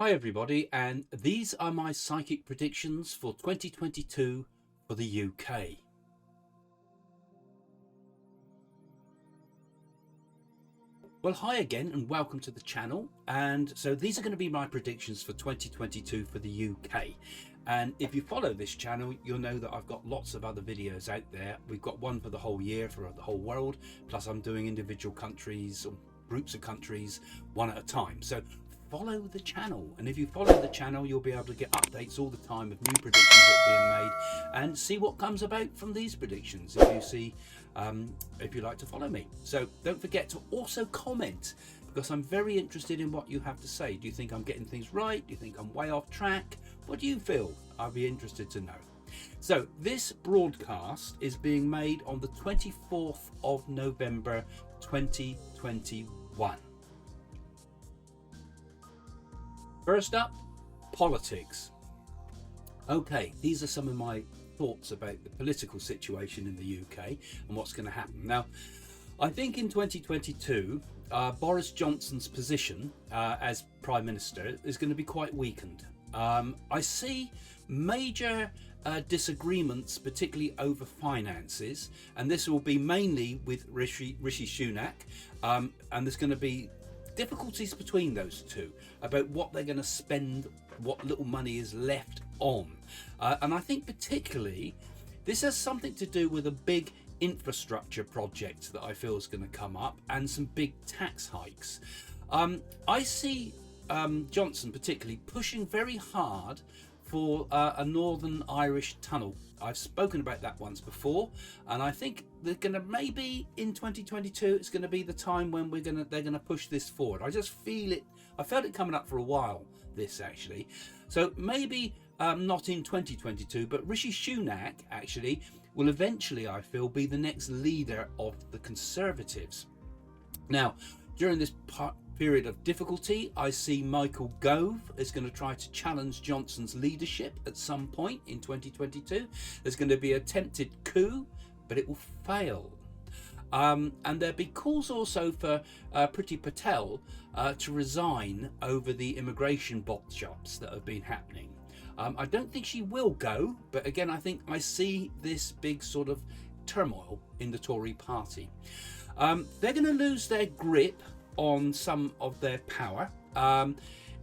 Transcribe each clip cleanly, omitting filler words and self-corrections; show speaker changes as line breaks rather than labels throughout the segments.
Hi everybody, and these are my psychic predictions for 2022 for the UK. Well, hi again and welcome to the channel. And so these are going to be my predictions for 2022 for the UK. And if you follow this channel, you'll know that I've got lots of other videos out there. We've got one for the whole year, for the whole world, plus I'm doing individual countries or groups of countries one at a time. So follow the channel, and if you follow the channel, you'll be able to get updates all the time of new predictions that are being made and see what comes about from these predictions if you like to follow me. So don't forget to also comment, because I'm very interested in what you have to say. Do you think I'm getting things right? Do you think I'm way off track? What do you feel? I'll be interested to know. So this broadcast is being made on the 24th of November 2021. First up, politics. Okay, these are some of my thoughts about the political situation in the UK and what's going to happen. Now, I think in 2022, Boris Johnson's position as Prime Minister is going to be quite weakened. I see major disagreements, particularly over finances, and this will be mainly with Rishi Sunak, and there's going to be difficulties between those two about what they're going to spend, what little money is left on. And I think particularly this has something to do with a big infrastructure project that I feel is going to come up, and some big tax hikes. I see Johnson particularly pushing very hard for a Northern Irish tunnel. I've spoken about that once before, and I think they're going to, maybe in 2022, it's going to be the time when they're going to push this forward. I just feel it. I felt it coming up for a while, this actually. So maybe not in 2022, but Rishi Sunak actually will eventually, I feel, be the next leader of the Conservatives. Now, during this period of difficulty, I see Michael Gove is going to try to challenge Johnson's leadership at some point in 2022. There's going to be an attempted coup, but it will fail. And there'll be calls also for Priti Patel to resign over the immigration bot-shops that have been happening. I don't think she will go, but again, I think I see this big sort of turmoil in the Tory party. They're going to lose their grip on some of their power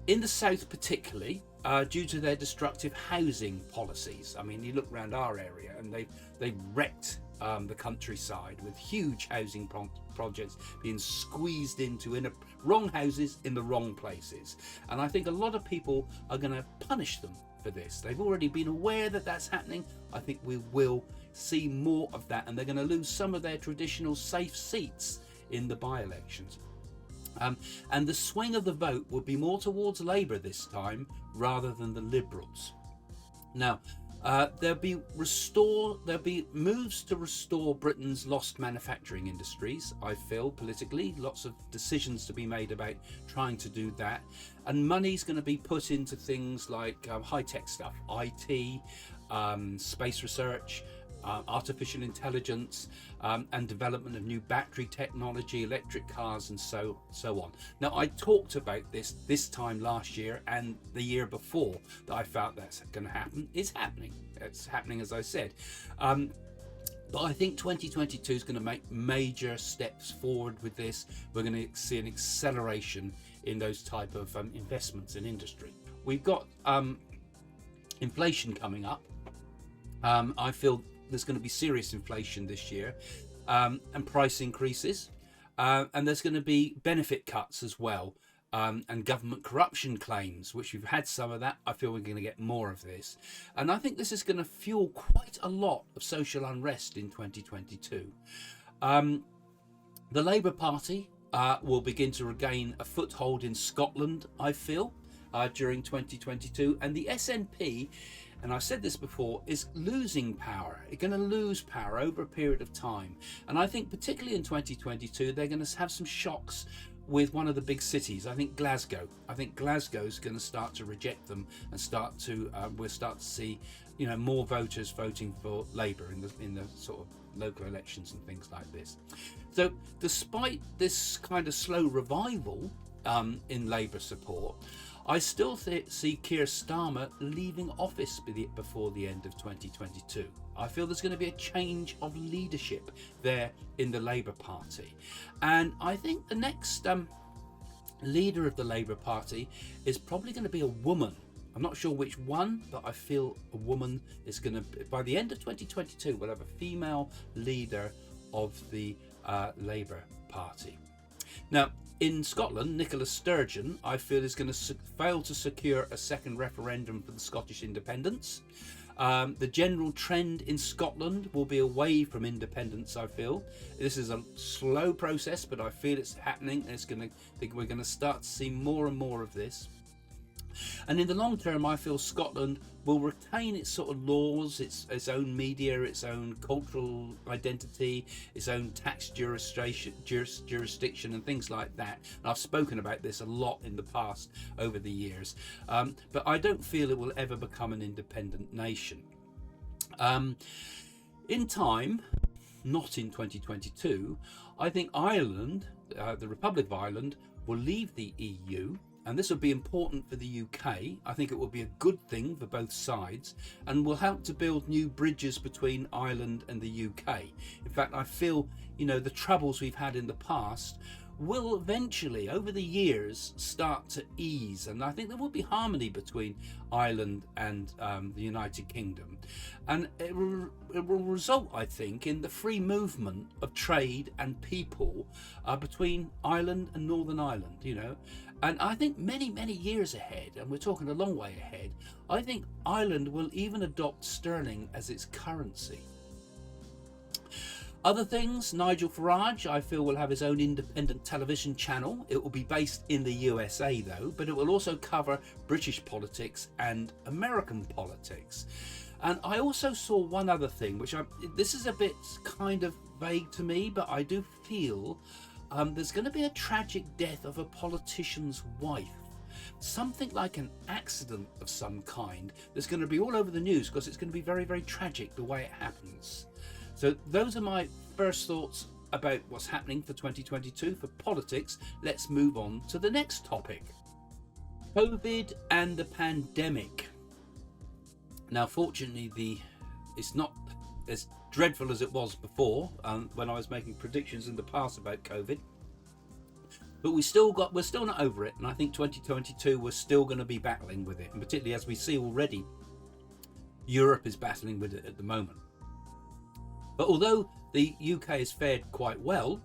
in the south, particularly due to their destructive housing policies. I mean, you look around our area and they've wrecked the countryside with huge housing projects being squeezed into wrong houses in the wrong places. And I think a lot of people are going to punish them for this. They've already been aware that that's happening. I think we will see more of that, and they're going to lose some of their traditional safe seats in the by-elections. And the swing of the vote will be more towards Labour this time rather than the Liberals. Now, there'll be moves to restore Britain's lost manufacturing industries. I feel politically, lots of decisions to be made about trying to do that, and money's going to be put into things like high-tech stuff, IT, space research, artificial intelligence, and development of new battery technology, electric cars, and so on. Now, I talked about this time last year and the year before that I felt that's going to happen. It's happening. It's happening, as I said. But I think 2022 is going to make major steps forward with this. We're going to see an acceleration in those type of investments in industry. We've got inflation coming up. I feel there's going to be serious inflation this year, and price increases, and there's going to be benefit cuts as well, and government corruption claims, which we've had some of that. I feel we're going to get more of this, and I think this is going to fuel quite a lot of social unrest in 2022. The Labour Party will begin to regain a foothold in Scotland, I feel, during 2022, and the SNP, and I've said this before, is losing power. It's going to lose power over a period of time. And I think particularly in 2022, they're going to have some shocks with one of the big cities. I think Glasgow. I think Glasgow's going to start to reject them and we'll start to see, more voters voting for Labour in the sort of local elections and things like this. So despite this kind of slow revival in Labour support, I still see Keir Starmer leaving office before the end of 2022. I feel there's going to be a change of leadership there in the Labour Party. And I think the next leader of the Labour Party is probably going to be a woman. I'm not sure which one, but I feel a woman is going to, by the end of 2022, we'll have a female leader of the Labour Party. Now, in Scotland, Nicola Sturgeon, I feel, is going to fail to secure a second referendum for the Scottish independence. The general trend in Scotland will be away from independence, I feel. This is a slow process, but I feel it's happening. We're going to start to see more and more of this. And in the long term, I feel Scotland will retain its sort of laws, its own media, its own cultural identity, its own tax jurisdiction and things like that. And I've spoken about this a lot in the past over the years. But I don't feel it will ever become an independent nation. In time, not in 2022, I think Ireland, the Republic of Ireland, will leave the EU. And this will be important for the UK. I think it will be a good thing for both sides and will help to build new bridges between Ireland and the UK. In fact, I feel, the troubles we've had in the past will eventually, over the years, start to ease. And I think there will be harmony between Ireland and the United Kingdom. And it will result, I think, in the free movement of trade and people between Ireland and Northern Ireland, And I think many, many years ahead, and we're talking a long way ahead, I think Ireland will even adopt sterling as its currency. Other things, Nigel Farage, I feel, will have his own independent television channel. It will be based in the USA, though, but it will also cover British politics and American politics. And I also saw one other thing, this is a bit kind of vague to me, but I do feel there's going to be a tragic death of a politician's wife. Something like an accident of some kind that's going to be all over the news because it's going to be very, very tragic the way it happens. So those are my first thoughts about what's happening for 2022 for politics. Let's move on to the next topic. COVID and the pandemic. Now, fortunately, it's not as dreadful as it was before when I was making predictions in the past about COVID. But we're still not over it. And I think 2022, we're still going to be battling with it. And particularly as we see already, Europe is battling with it at the moment. But although the UK has fared quite well,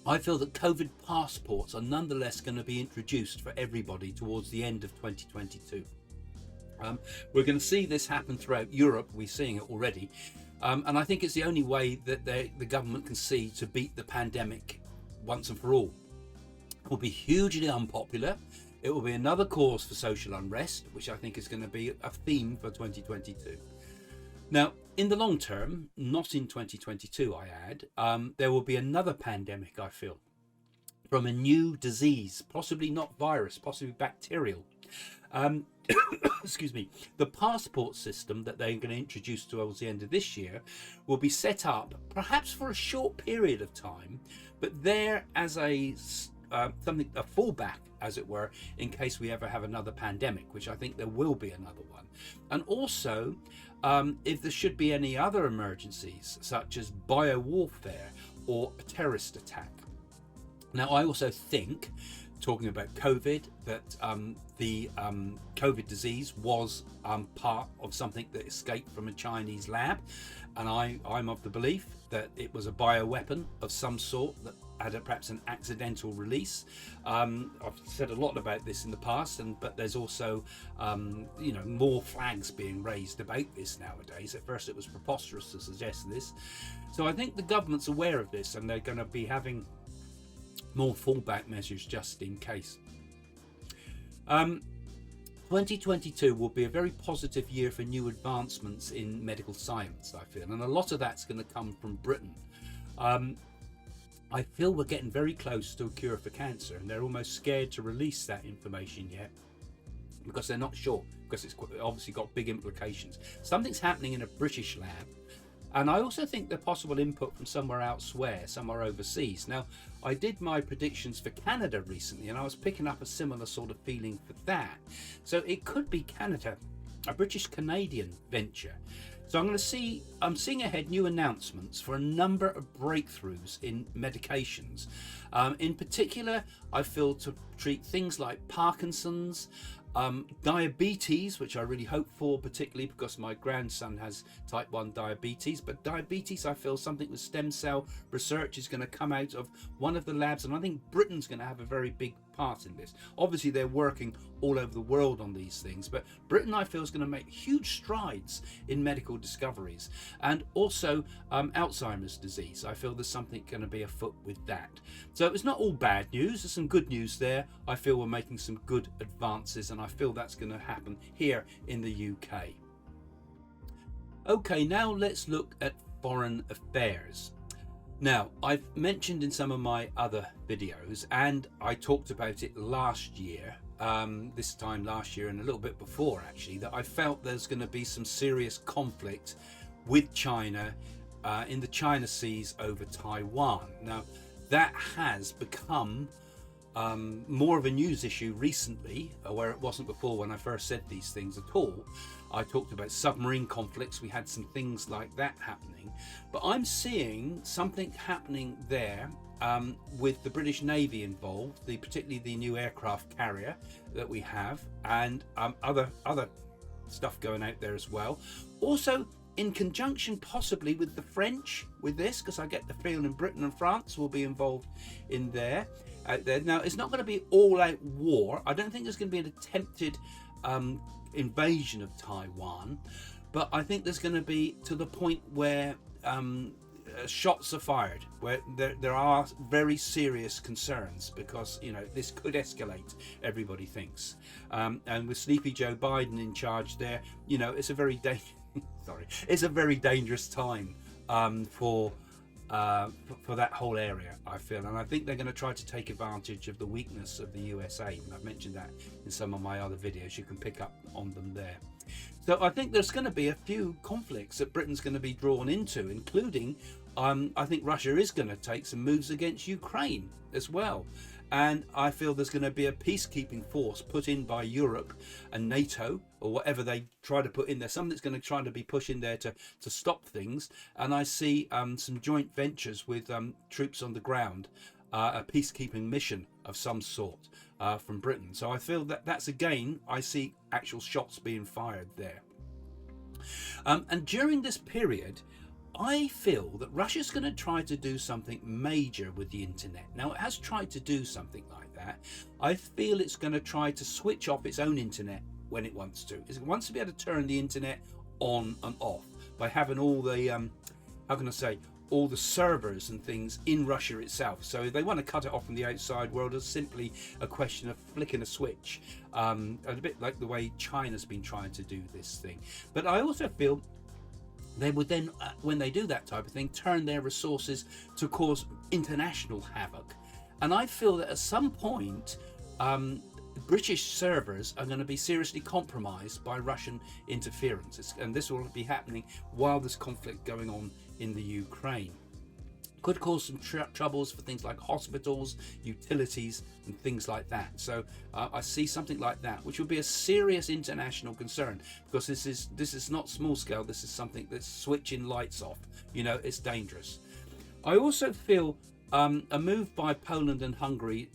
I feel that COVID passports are nonetheless going to be introduced for everybody towards the end of 2022. We're going to see this happen throughout Europe. We're seeing it already. And I think it's the only way that the government can see to beat the pandemic once and for all. It will be hugely unpopular. It will be another cause for social unrest, which I think is going to be a theme for 2022. Now, in the long term, not in 2022, I add, there will be another pandemic, I feel, from a new disease, possibly not virus, possibly bacterial. Excuse me. The passport system that they're going to introduce towards the end of this year will be set up, perhaps for a short period of time, but there as a fallback, as it were, in case we ever have another pandemic, which I think there will be another one. And also, if there should be any other emergencies, such as biowarfare or a terrorist attack. Now, I also think, talking about COVID, that the COVID disease was part of something that escaped from a Chinese lab. And I'm of the belief that it was a bioweapon of some sort that had perhaps an accidental release. I've said a lot about this in the past, but there's also more flags being raised about this nowadays. At first it was preposterous to suggest this. So I think the government's aware of this, and they're going to be having more fallback measures just in case. 2022 will be a very positive year for new advancements in medical science, I feel, and a lot of that's going to come from Britain. I feel we're getting very close to a cure for cancer, and they're almost scared to release that information yet because they're not sure, because it's obviously got big implications. Something's happening in a British lab And I also think there's possible input from somewhere elsewhere, somewhere overseas. Now, I did my predictions for Canada recently, and I was picking up a similar sort of feeling for that. So it could be Canada, a British-Canadian venture. So I'm seeing ahead new announcements for a number of breakthroughs in medications. In particular, I feel to treat things like Parkinson's, diabetes, which I really hope for, particularly because my grandson has type 1 diabetes. But diabetes, I feel something with stem cell research is going to come out of one of the labs, and I think Britain's going to have a very big part in this. Obviously, they're working all over the world on these things, but Britain, I feel, is going to make huge strides in medical discoveries. And also Alzheimer's disease, I feel there's something going to be afoot with that. So it's not all bad news, there's some good news there. I feel we're making some good advances, and I feel that's going to happen here in the UK. Okay, now let's look at foreign affairs. Now, I've mentioned in some of my other videos, and I talked about it last year, this time last year and a little bit before actually, that I felt there's going to be some serious conflict with China in the China Seas over Taiwan. Now, that has become more of a news issue recently, where it wasn't before when I first said these things at all. I talked about submarine conflicts, we had some things like that happening, but I'm seeing something happening there with the British Navy involved, particularly the new aircraft carrier that we have, and other stuff going out there as well. Also, in conjunction possibly with the French with this, because I get the feeling Britain and France will be involved in there. Now, it's not going to be all-out war. I don't think there's going to be an attempted invasion of Taiwan, but I think there's going to be to the point where shots are fired, where there are very serious concerns, because this could escalate, everybody thinks, and with sleepy Joe Biden in charge there, it's a very it's a very dangerous time for that whole area, I feel. And I think they're going to try to take advantage of the weakness of the USA, and I've mentioned that in some of my other videos. You can pick up on them there. So I think there's going to be a few conflicts that Britain's going to be drawn into, including I think Russia is going to take some moves against Ukraine as well. And I feel there's going to be a peacekeeping force put in by Europe and NATO, or whatever they try to put in there, something that's going to try to be pushed in there to stop things. And I see some joint ventures with troops on the ground, a peacekeeping mission of some sort from Britain. So I feel that's again, I see actual shots being fired there. And during this period, I feel that Russia's going to try to do something major with the internet. Now, it has tried to do something like that. I feel it's going to try to switch off its own internet when it wants to. It wants to be able to turn the internet on and off by having all the, all the servers and things in Russia itself. So if they want to cut it off from the outside world, it's simply a question of flicking a switch. A bit like the way China's been trying to do this thing. But I also feel they would then, when they do that type of thing, turn their resources to cause international havoc. And I feel that at some point, British servers are going to be seriously compromised by Russian interference. And this will be happening while there's conflict going on in the Ukraine. Could cause some troubles for things like hospitals, utilities, and things like that. So I see something like that, which would be a serious international concern, because this is not small scale. This is something that's switching lights off. It's dangerous. I also feel a move by Poland and Hungary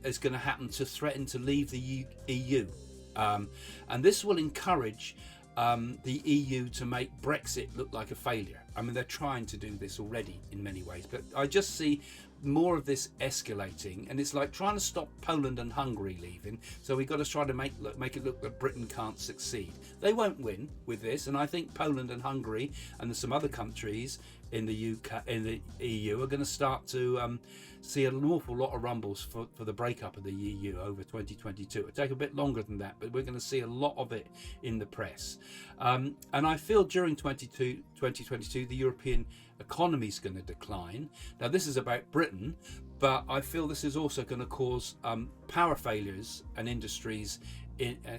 is going to happen to threaten to leave the EU, and this will encourage the EU to make Brexit look like a failure. I mean, they're trying to do this already in many ways, but I just see more of this escalating, and it's like trying to stop Poland and Hungary leaving. So we've got to try to make it look that Britain can't succeed. They won't win with this, and I think Poland and Hungary and some other countries in the UK, in the EU, are going to start to see an awful lot of rumbles for the breakup of the EU over 2022. It'll take a bit longer than that, but we're going to see a lot of it in the press. And I feel during 2022, the European economy is going to decline. Now, this is about Britain, but I feel this is also going to cause power failures and industries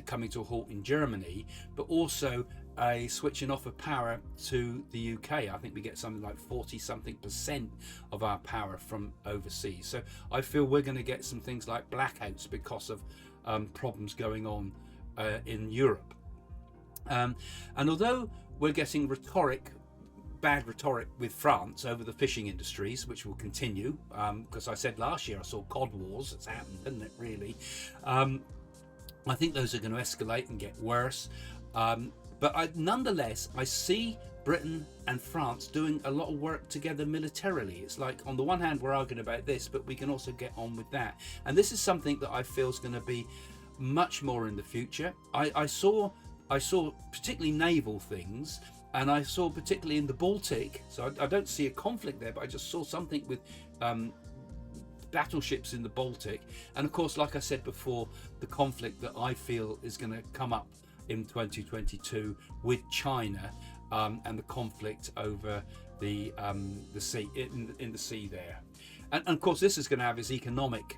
coming to a halt in Germany, but also a switching off of power to the UK. I think we get something like 40-something% of our power from overseas. So I feel we're going to get some things like blackouts because of problems going on in Europe. And although we're getting bad rhetoric with France over the fishing industries, which will continue, because I said last year I saw cod wars. It's happened, isn't it, really? I think those are going to escalate and get worse. But nonetheless, I see Britain and France doing a lot of work together militarily. It's like, on the one hand, we're arguing about this, but we can also get on with that. And this is something that I feel is going to be much more in the future. I saw particularly naval things, and I saw particularly in the Baltic. So I don't see a conflict there, but I just saw something with battleships in the Baltic. And of course, like I said before, the conflict that I feel is going to come up in 2022 with China, and the conflict over the sea in the sea there. And of course, this is going to have its economic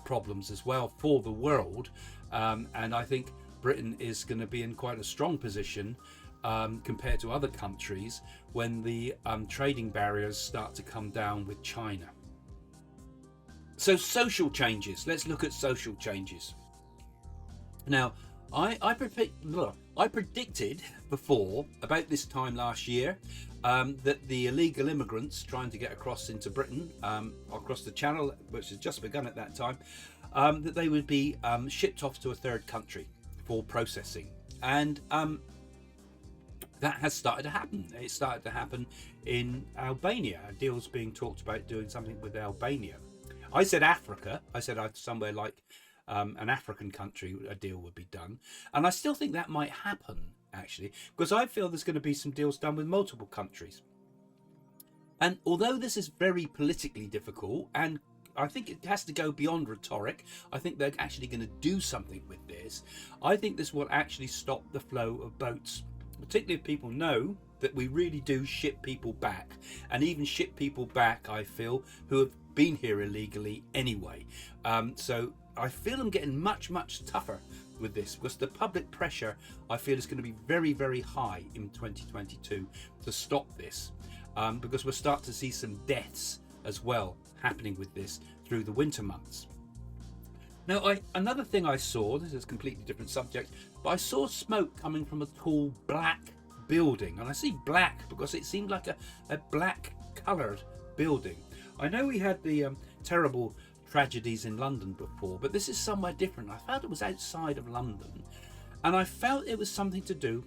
problems as well for the world. And I think Britain is going to be in quite a strong position compared to other countries when the trading barriers start to come down with China. So social changes. Let's look at social changes. Now, I predicted before, about this time last year, that the illegal immigrants trying to get across into Britain, across the Channel, which has just begun at that time, that they would be shipped off to a third country for processing. And that has started to happen. It started to happen in Albania. A deal's being talked about doing something with Albania. I said Africa. I said somewhere like an African country, a deal would be done. And I still think that might happen, actually, because I feel there's going to be some deals done with multiple countries. And although this is very politically difficult, and I think it has to go beyond rhetoric, I think they're actually going to do something with this. I think this will actually stop the flow of boats, particularly if people know that we really do ship people back, and even ship people back, I feel, who have been here illegally anyway. So I feel I'm getting much tougher with this, because the public pressure, I feel, is going to be very, very high in 2022 to stop this, because we'll start to see some deaths as well happening with this through the winter months. Now, another thing I saw, this is a completely different subject, but I saw smoke coming from a tall black building. And I see black because it seemed like a black coloured building. I know we had the terrible tragedies in London before, but this is somewhere different. I felt it was outside of London, and I felt it was something to do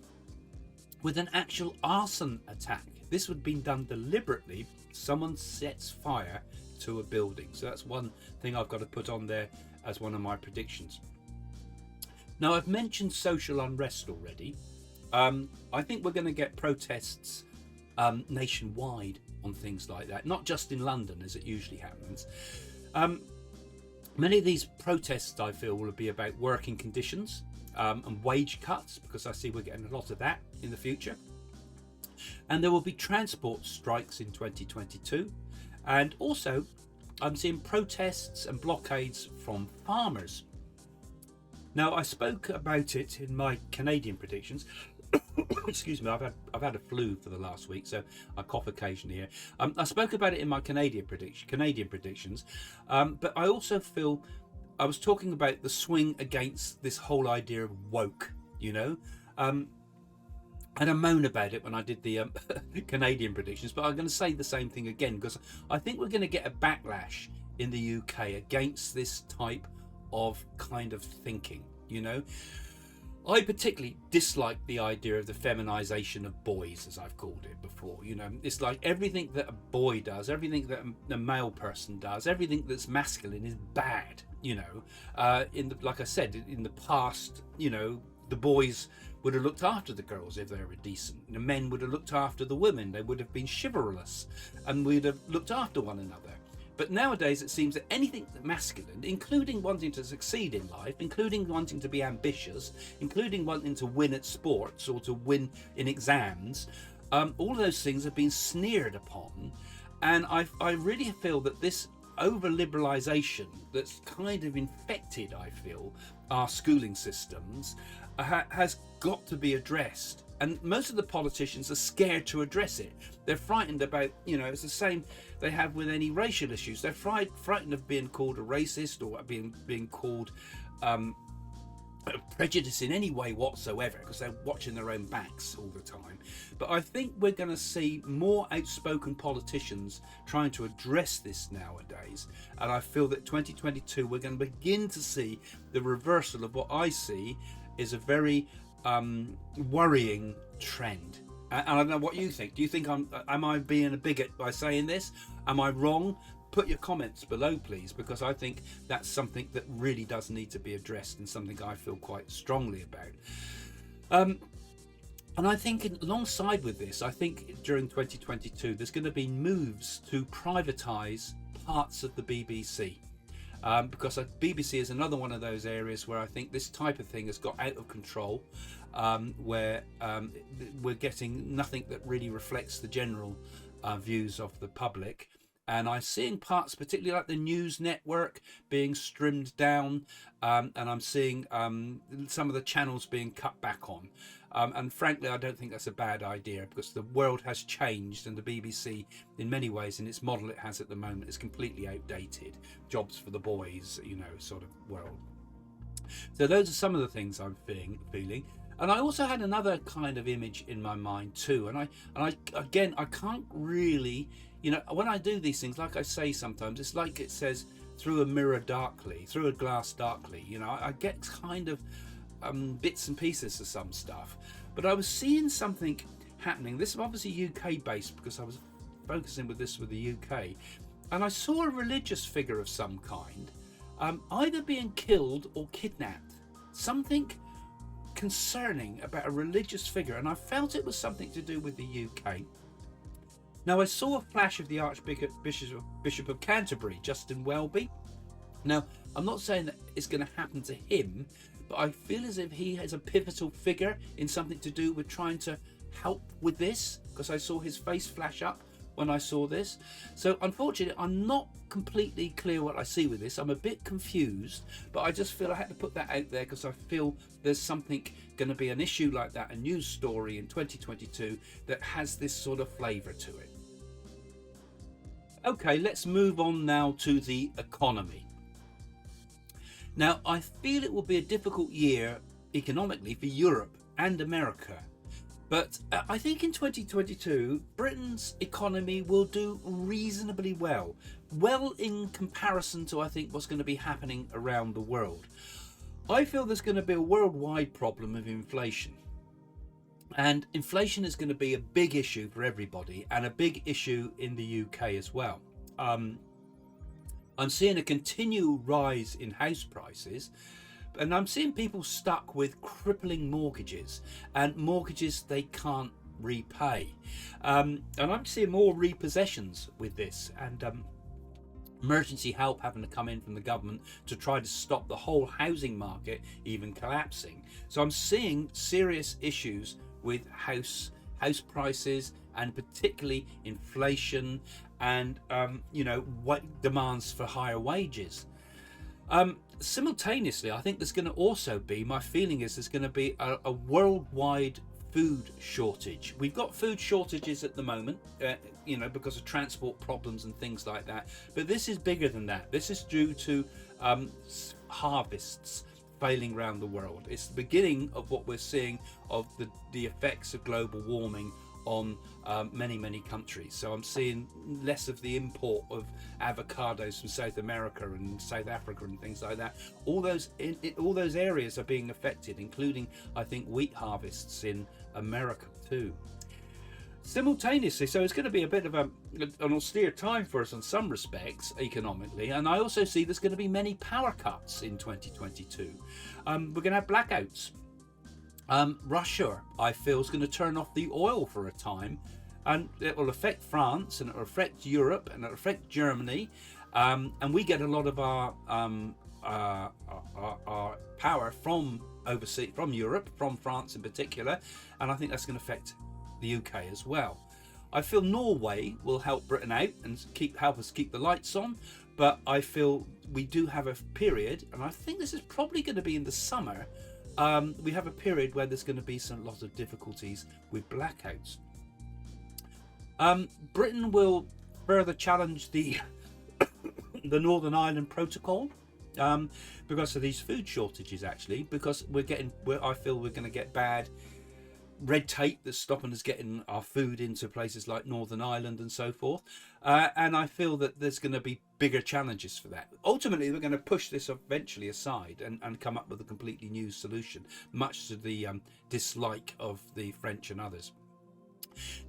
with an actual arson attack. This would have been done deliberately. Someone sets fire to a building. So that's one thing I've got to put on there as one of my predictions. Now, I've mentioned social unrest already. I think we're going to get protests nationwide on things like that, not just in London as it usually happens. Many of these protests, I feel, will be about working conditions and wage cuts, because I see we're getting a lot of that in the future. And there will be transport strikes in 2022. And also, I'm seeing protests and blockades from farmers. Now, I spoke about it in my Canadian predictions. Excuse me, I've had a flu for the last week, so I cough occasionally here. I spoke about it in my Canadian predictions, but I also feel I was talking about the swing against this whole idea of woke, you know. And I moan about it when I did the Canadian predictions, but I'm going to say the same thing again, because I think we're going to get a backlash in the UK against this type of kind of thinking, you know. I particularly dislike the idea of the feminization of boys, as I've called it before. You know, it's like everything that a boy does, everything that a male person does, everything that's masculine is bad. You know, like I said, in the past, you know, the boys would have looked after the girls if they were decent. The men would have looked after the women. They would have been chivalrous, and we'd have looked after one another. But nowadays it seems that anything masculine, including wanting to succeed in life, including wanting to be ambitious, including wanting to win at sports or to win in exams, all of those things have been sneered upon. And I really feel that this over-liberalization that's kind of infected, I feel, our schooling systems has got to be addressed. And most of the politicians are scared to address it. They're frightened about, it's the same they have with any racial issues. They're frightened of being called a racist or being called prejudice in any way whatsoever, because they're watching their own backs all the time. But I think we're going to see more outspoken politicians trying to address this nowadays, and I feel that 2022 we're going to begin to see the reversal of what I see is a very worrying trend. And I don't know what you think. Do you think am I being a bigot by saying this? Am I wrong? Put your comments below, please, because I think that's something that really does need to be addressed and something I feel quite strongly about. And I think alongside with this, I think during 2022, there's going to be moves to privatise parts of the BBC. Because BBC is another one of those areas where I think this type of thing has got out of control, where we're getting nothing that really reflects the general views of the public. And I'm seeing parts, particularly like the news network, being trimmed down, and I'm seeing some of the channels being cut back on. And frankly, I don't think that's a bad idea, because the world has changed, and the BBC, in many ways, in its model it has at the moment, is completely outdated. Jobs for the boys, sort of world. So those are some of the things I'm feeling. And I also had another kind of image in my mind too. And I can't really, when I do these things, like I say sometimes, it's like it says through a glass darkly. I get kind of bits and pieces of some stuff. But I was seeing something happening. This is obviously UK based, because I was focusing with the UK. And I saw a religious figure of some kind, either being killed or kidnapped. Something concerning about a religious figure, and I felt it was something to do with the UK. Now, I saw a flash of the Archbishop of Canterbury, Justin Welby. Now, I'm not saying that it's going to happen to him, but I feel as if he has a pivotal figure in something to do with trying to help with this, because I saw his face flash up when I saw this. So unfortunately, I'm not completely clear what I see with this. I'm a bit confused, but I just feel I had to put that out there, because I feel there's something going to be an issue like that, a news story in 2022 that has this sort of flavour to it. Okay, let's move on now to the economy. Now, I feel it will be a difficult year economically for Europe and America. But I think in 2022, Britain's economy will do reasonably well in comparison to, I think, what's going to be happening around the world. I feel there's going to be a worldwide problem of inflation. And inflation is going to be a big issue for everybody, and a big issue in the UK as well. I'm seeing a continual rise in house prices. And I'm seeing people stuck with crippling mortgages, and mortgages they can't repay. And I'm seeing more repossessions with this, and emergency help having to come in from the government to try to stop the whole housing market even collapsing. So I'm seeing serious issues with house prices, and particularly inflation, and what demands for higher wages. Simultaneously, I think there's going to also be, my feeling is there's going to be a worldwide food shortage. We've got food shortages at the moment, because of transport problems and things like that. But this is bigger than that. This is due to harvests failing around the world. It's the beginning of what we're seeing of the effects of global warming on many countries. So I'm seeing less of the import of avocados from South America and South Africa and things like that. All those areas are being affected, including, I think, wheat harvests in America too. Simultaneously, so it's going to be a bit of an austere time for us in some respects economically, and I also see there's going to be many power cuts in 2022. We're going to have blackouts. Russia, I feel, is going to turn off the oil for a time, and it will affect France, and it will affect Europe, and it will affect Germany, and we get a lot of our power from overseas, from Europe, from France in particular, and I think that's going to affect the UK as well. I feel Norway will help Britain out and help us keep the lights on, but I feel we do have a period, and I think this is probably going to be in the summer. We have a period where there's going to be a lot of difficulties with blackouts. Britain will further challenge the the Northern Ireland Protocol because of these food shortages, actually, because I feel we're going to get bad red tape that's stopping us getting our food into places like Northern Ireland and so forth. And I feel that there's going to be bigger challenges for that. Ultimately, we're going to push this eventually aside and come up with a completely new solution, much to the dislike of the French and others.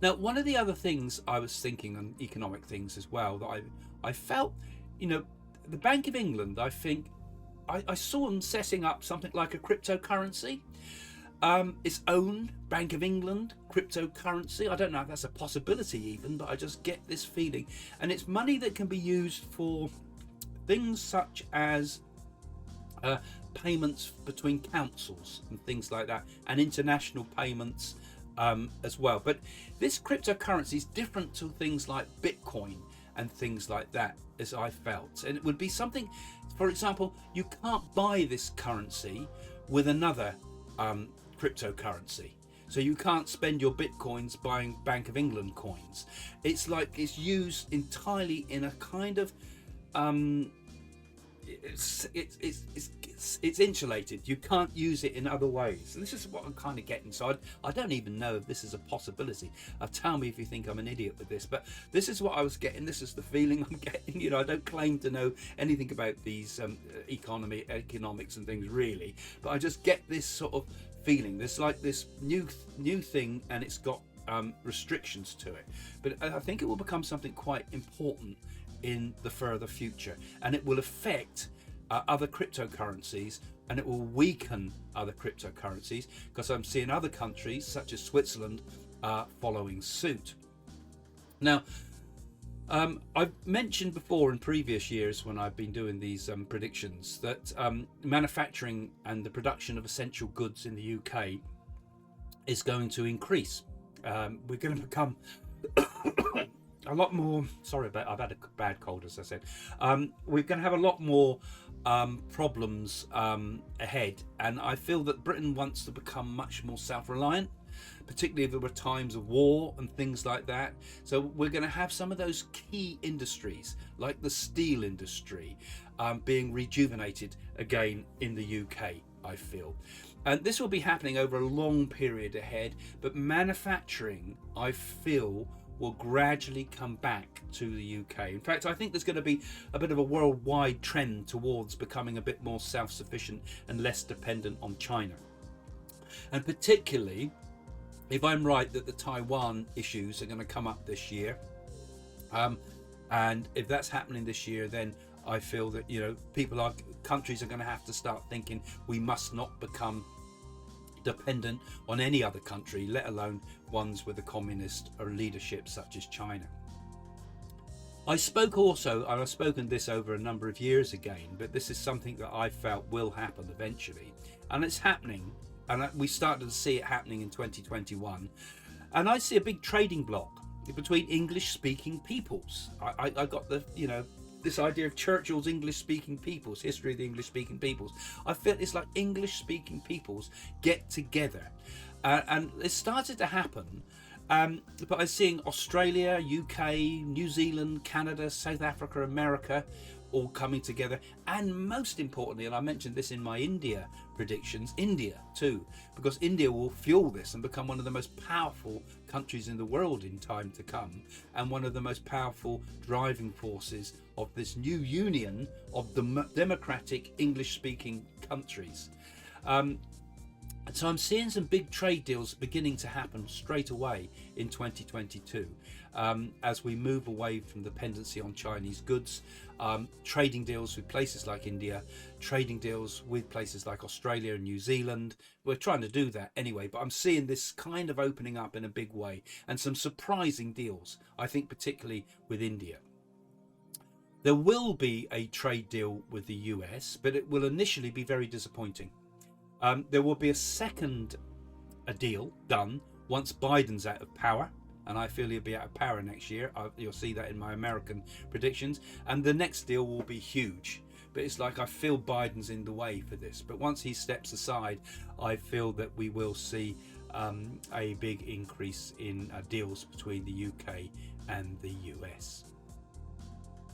Now, one of the other things I was thinking on economic things as well, that I felt, the Bank of England, I think, I saw them setting up something like a cryptocurrency. Its own Bank of England cryptocurrency. I don't know if that's a possibility even, but I just get this feeling. And it's money that can be used for things such as payments between councils and things like that, and international payments as well. But this cryptocurrency is different to things like Bitcoin and things like that, as I felt. And it would be something, for example, you can't buy this currency with another cryptocurrency. So you can't spend your bitcoins buying Bank of England coins. It's like it's used entirely in a kind of it's insulated. You can't use it in other ways. And this is what I'm kind of getting. So I don't even know if this is a possibility. Tell me if you think I'm an idiot with this, but this is what I was getting. This is the feeling I'm getting. I don't claim to know anything about these economics and things really, but I just get this sort of feeling. There's like this new thing, and it's got restrictions to it. But I think it will become something quite important in the further future, and it will affect other cryptocurrencies, and it will weaken other cryptocurrencies, because I'm seeing other countries such as Switzerland following suit. Now, I've mentioned before in previous years when I've been doing these predictions that manufacturing and the production of essential goods in the UK is going to increase. We're going to become a lot more, I've had a bad cold, as I said. We're going to have a lot more problems ahead, and I feel that Britain wants to become much more self-reliant, particularly if there were times of war and things like that. So we're going to have some of those key industries, like the steel industry, being rejuvenated again in the UK, I feel. And this will be happening over a long period ahead, but manufacturing, I feel, will gradually come back to the UK. In fact, I think there's going to be a bit of a worldwide trend towards becoming a bit more self-sufficient and less dependent on China. And particularly, if I'm right that the Taiwan issues are going to come up this year, and if that's happening this year, then I feel that countries are going to have to start thinking we must not become dependent on any other country, let alone ones with a communist or leadership such as China. I spoke also, and I've spoken this over a number of years again, but this is something that I felt will happen eventually, and it's happening, and we started to see it happening in 2021, and I see a big trading bloc between English-speaking peoples. I got this idea of Churchill's English-speaking peoples, history of the English-speaking peoples. I feel it's like English-speaking peoples get together, and it started to happen. But I'm seeing Australia, UK, New Zealand, Canada, South Africa, America, all coming together, and most importantly, and I mentioned this in my India predictions, India too, because India will fuel this and become one of the most powerful countries in the world in time to come, and one of the most powerful driving forces of this new union of the democratic English-speaking countries. So I'm seeing some big trade deals beginning to happen straight away in 2022 as we move away from dependency on Chinese goods, trading deals with places like India, trading deals with places like Australia and New Zealand. We're trying to do that anyway, but I'm seeing this kind of opening up in a big way, and some surprising deals, I think, particularly with India. There will be a trade deal with the US, but it will initially be very disappointing. There will be a second deal done once Biden's out of power, and I feel he'll be out of power next year. You'll see that in my American predictions, and the next deal will be huge. But it's like I feel Biden's in the way for this. But once he steps aside, I feel that we will see a big increase in deals between the UK and the US.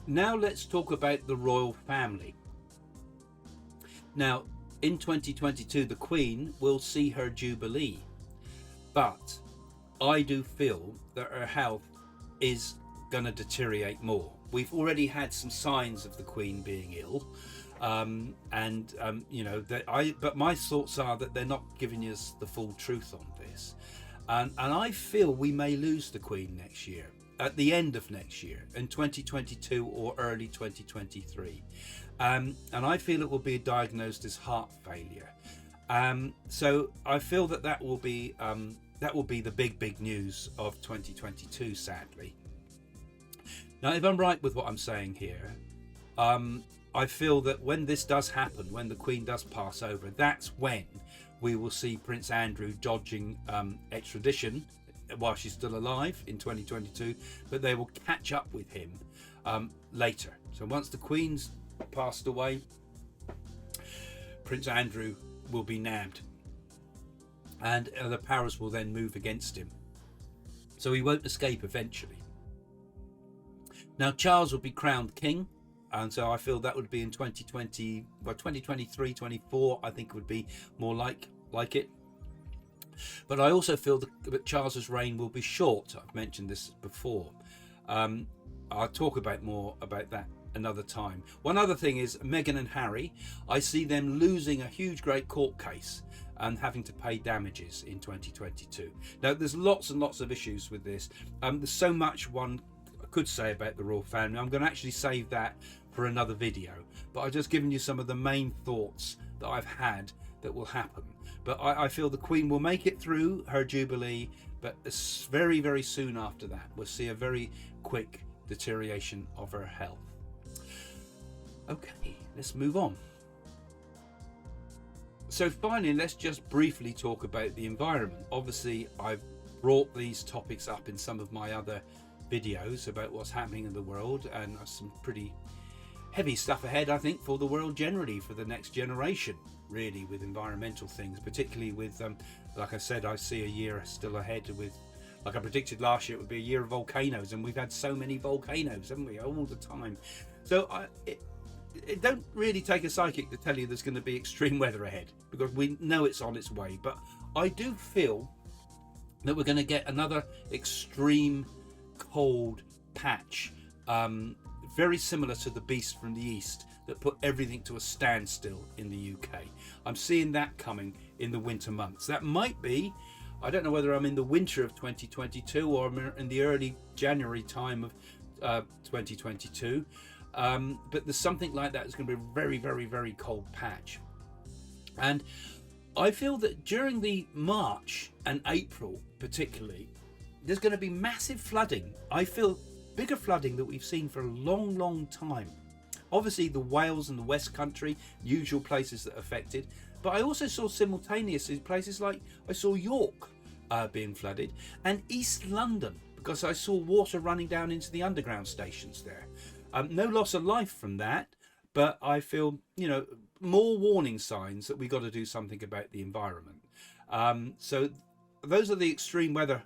Now let's talk about the royal family. Now, in 2022, the Queen will see her Jubilee, but I do feel that her health is going to deteriorate more. We've already had some signs of the Queen being ill, you know, but my thoughts are that they're not giving us the full truth on this, and I feel we may lose the Queen next year, at the end of next year, in 2022 or early 2023, and I feel it will be diagnosed as heart failure. So I feel that will be the big news of 2022, sadly. Now, if I'm right with what I'm saying here, I feel that when this does happen, when the Queen does pass over, that's when we will see Prince Andrew dodging extradition while she's still alive in 2022, but they will catch up with him later. So once the Queen's passed away, Prince Andrew will be nabbed, and the powers will then move against him. So he won't escape eventually. Now, Charles will be crowned king, and so I feel that would be in 2020, well, 2023, 24, I think would be more like it. But I also feel that Charles's reign will be short. I've mentioned this before. I'll talk more about that another time. One other thing is Meghan and Harry. I see them losing a huge, great court case and having to pay damages in 2022. Now, there's lots and lots of issues with this. There's so much one could say about the royal family. I'm going to actually save that for another video, but I've just given you some of the main thoughts that I've had that will happen. But I feel the Queen will make it through her Jubilee, but very, very soon after that, we'll see a very quick deterioration of her health. Okay, let's move on. So finally, let's just briefly talk about the environment. Obviously, I've brought these topics up in some of my other videos about what's happening in the world, and some pretty heavy stuff ahead, I think, for the world generally, for the next generation, really, with environmental things, particularly with like I said, I see a year still ahead with, like I predicted last year, it would be a year of volcanoes, and we've had so many volcanoes, haven't we, all the time. So it don't really take a psychic to tell you there's going to be extreme weather ahead, because we know it's on its way. But I do feel that we're going to get another extreme cold patch, very similar to the beast from the east that put everything to a standstill in the UK. I'm seeing that coming in the winter months. That might be, I don't know whether I'm in the winter of 2022 or I'm in the early January time of 2022, but there's something like that. It's going to be a very, very, very cold patch. And I feel that during the March and April particularly, there's going to be massive flooding. I feel bigger flooding that we've seen for a long, long time. Obviously the Wales and the West Country, usual places that are affected, but I also saw simultaneously places like, I saw York being flooded, and East London, because I saw water running down into the underground stations there. No loss of life from that, but I feel, you know, more warning signs that we got to do something about the environment. So those are the extreme weather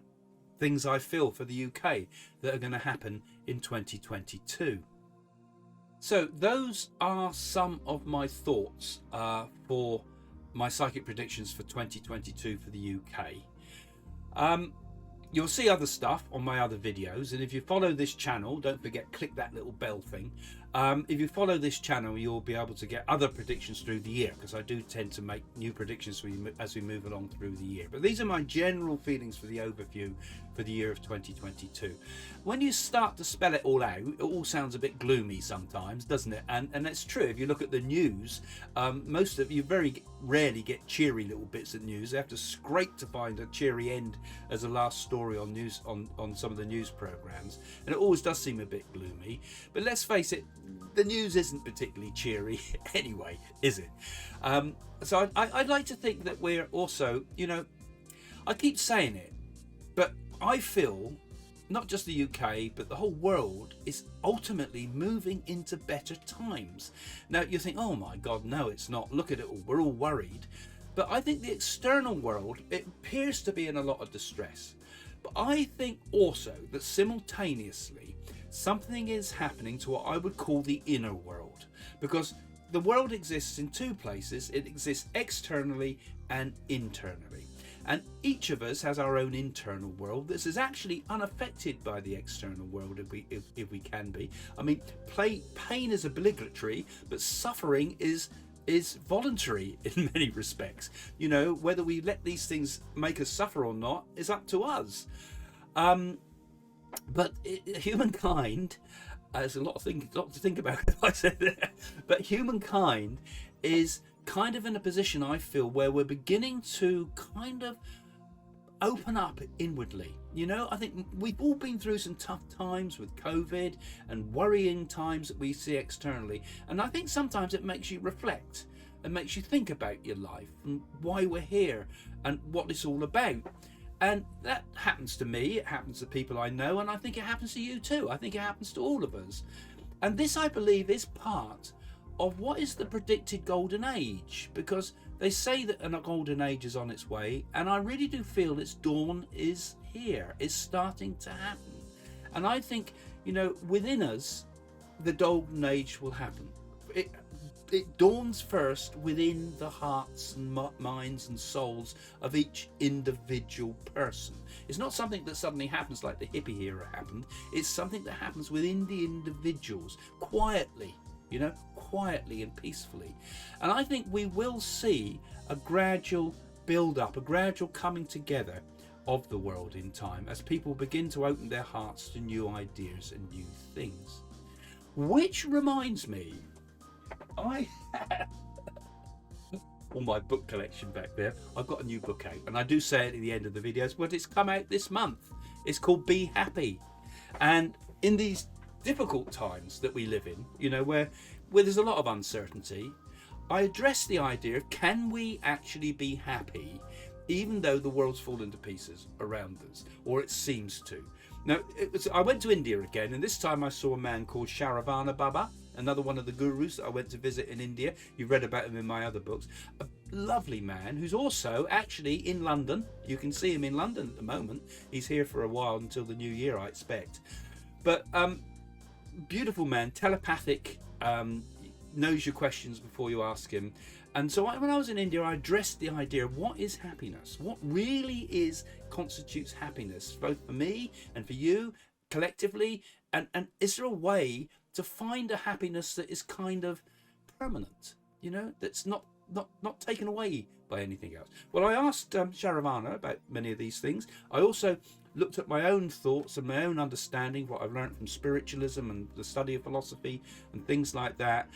things I feel for the UK that are going to happen in 2022. So those are some of my thoughts for my psychic predictions for 2022 for the UK. You'll see other stuff on my other videos, and if you follow this channel, don't forget, click that little bell thing. If you follow this channel, you'll be able to get other predictions through the year, because I do tend to make new predictions as we move along through the year. But these are my general feelings for the overview for the year of 2022. When you start to spell it all out, it all sounds a bit gloomy sometimes, doesn't it? And that's true. If you look at the news, most of you very rarely get cheery little bits of news. They have to scrape to find a cheery end as a last story on news on some of the news programs, and it always does seem a bit gloomy. But let's face it, the news isn't particularly cheery anyway, is it? So I'd like to think that we're also, you know, I keep saying it, but I feel not just the UK, but the whole world is ultimately moving into better times. Now you think, oh my God, no, it's not. Look at it all. We're all worried. But I think the external world, it appears to be in a lot of distress. But I think also that simultaneously, something is happening to what I would call the inner world. Because the world exists in two places. It exists externally and internally. And each of us has our own internal world. This is actually unaffected by the external world if we can be. I mean, pain is obligatory, but suffering is voluntary in many respects. You know, whether we let these things make us suffer or not is up to us. But humankind, there's a lot to think about, I said there, but humankind is kind of in a position, I feel, where we're beginning to kind of open up inwardly. You know, I think we've all been through some tough times with COVID and worrying times that we see externally. And I think sometimes it makes you reflect and makes you think about your life and why we're here and what it's all about. And that happens to me, it happens to people I know, and I think it happens to you too. I think it happens to all of us. And this, I believe, is part of what is the predicted golden age, because they say that a golden age is on its way, and I really do feel its dawn is here, it's starting to happen. And I think, you know, within us, the golden age will happen. It dawns first within the hearts and minds and souls of each individual person. It's not something that suddenly happens like the hippie era happened. It's something that happens within the individuals, quietly, you know, quietly and peacefully. And I think we will see a gradual build up, a gradual coming together of the world in time as people begin to open their hearts to new ideas and new things. Which reminds me, I have all my book collection back there. I've got a new book out, and I do say it at the end of the videos, but it's come out this month. It's called Be Happy. And in these difficult times that we live in, you know, where there's a lot of uncertainty, I address the idea of, can we actually be happy even though the world's fallen to pieces around us, or it seems to? Now, I went to India again, and this time I saw a man called Sharavana Baba, another one of the gurus that I went to visit in India. You've read about him in my other books. A lovely man who's also actually in London. You can see him in London at the moment. He's here for a while until the new year, I expect. But beautiful man, telepathic, knows your questions before you ask him. And so when I was in India, I addressed the idea of what is happiness? What really constitutes happiness, both for me and for you, collectively? And is there a way to find a happiness that is kind of permanent, you know, that's not taken away by anything else? Well, I asked Sharavana about many of these things. I also looked at my own thoughts and my own understanding, what I've learned from spiritualism and the study of philosophy and things like that.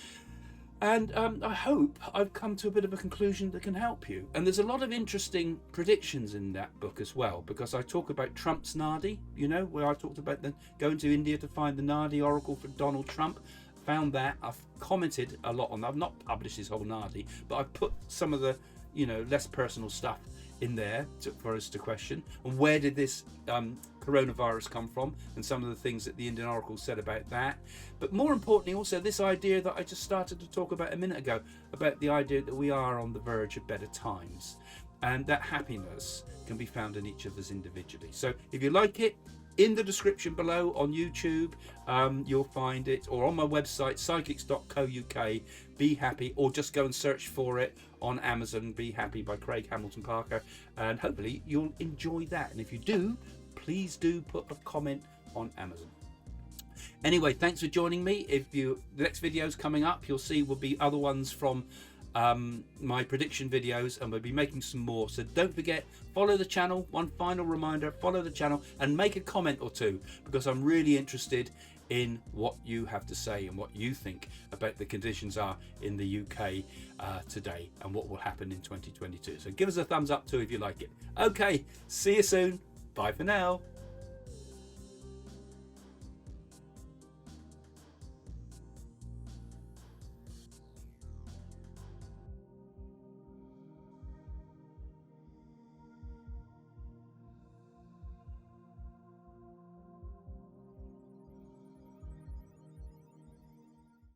And I hope I've come to a bit of a conclusion that can help you. And there's a lot of interesting predictions in that book as well, because I talk about Trump's Nadi, you know, where I talked about going to India to find the Nadi oracle for Donald Trump. Found that. I've commented a lot on that. I've not published his whole Nadi, but I've put some of the, you know, less personal stuff in there for us to question. And where did this coronavirus come from, and some of the things that the Indian oracle said about that. But more importantly, also this idea that I just started to talk about a minute ago, about the idea that we are on the verge of better times, and that happiness can be found in each of us individually. So if you like it, in the description below on YouTube, you'll find it, or on my website, psychics.co.uk, Be Happy, or just go and search for it on Amazon, Be Happy by Craig Hamilton Parker, and hopefully you'll enjoy that. And if you do, please do put a comment on Amazon. Anyway, thanks for joining me. The next videos coming up, you'll see will be other ones from my prediction videos, and we'll be making some more. So don't forget, follow the channel. One final reminder, follow the channel and make a comment or two, because I'm really interested in what you have to say and what you think about the conditions are in the UK today and what will happen in 2022. So give us a thumbs up too if you like it. Okay, see you soon. Bye for now.